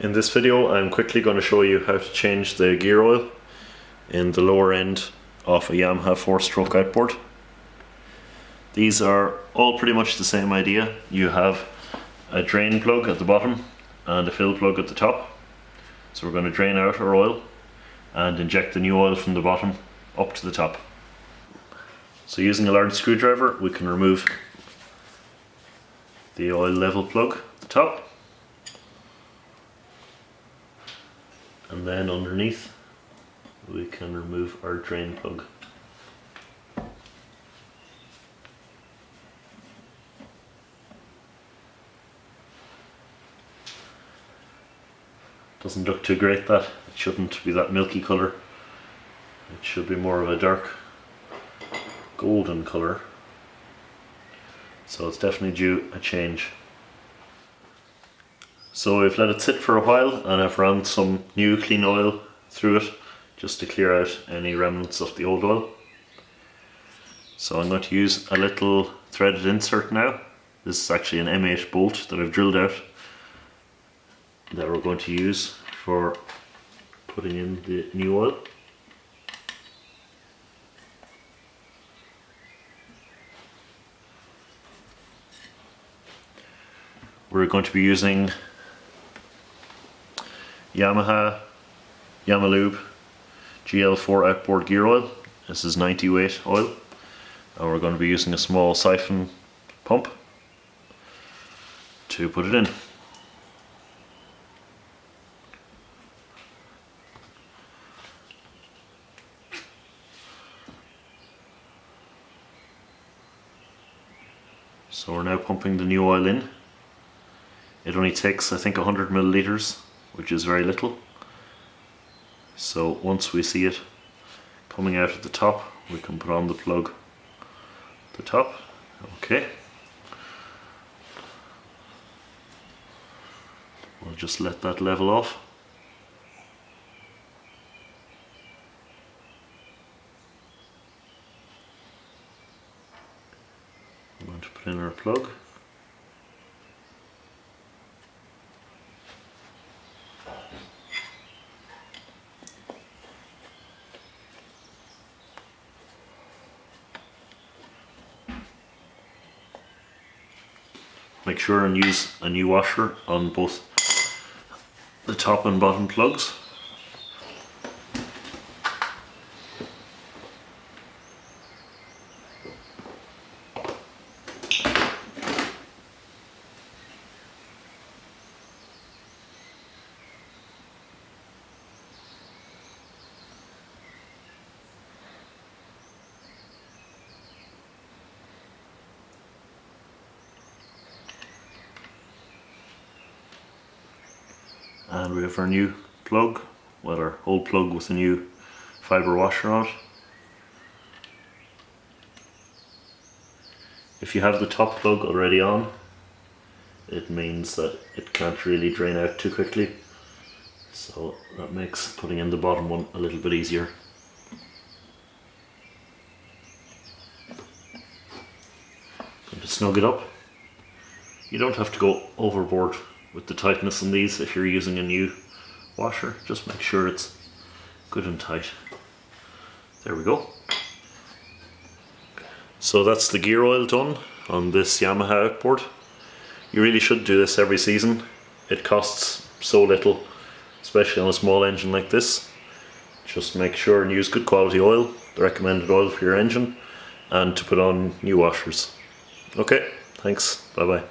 In this video I'm quickly going to show you how to change the gear oil in the lower end of a Yamaha 4-stroke outboard. These are all pretty much the same idea. You have a drain plug at the bottom and a fill plug at the top. So we're going to drain out our oil and inject the new oil from the bottom up to the top. So using a large screwdriver we can remove the oil level plug at the top. And then underneath we can remove our drain plug. Doesn't look too great, that. It shouldn't be that milky colour. It should be more of a dark golden colour. So it's definitely due a change. So we've let it sit for a while and I've run some new clean oil through it just to clear out any remnants of the old oil. So I'm going to use a little threaded insert now. This is actually an M8 bolt that I've drilled out that we're going to use for putting in the new oil. We're going to be using Yamaha Yamalube GL4 outboard gear oil. This is 90 weight oil, and we're going to be using a small siphon pump to put it in. So we're now pumping the new oil in. It only takes, I think, 100 milliliters, which is very little. So once we see it coming out at the top, we can put on the plug at the top. Okay. We'll just let that level off. I'm going to put in our plug. Make sure and use a new washer on both the top and bottom plugs. And we have our new plug, well, our old plug with a new fibre washer on it. If you have the top plug already on, it means that it can't really drain out too quickly, so that makes putting in the bottom one a little bit easier. Going to snug it up. You don't have to go overboard with the tightness on these if you're using a new washer. Just make sure it's good and tight. There we go. So that's the gear oil done on this Yamaha outboard. You really should do this every season. It costs so little, especially on a small engine like this. Just make sure and use good quality oil, the recommended oil for your engine, and to put on new washers. Okay, thanks, bye bye.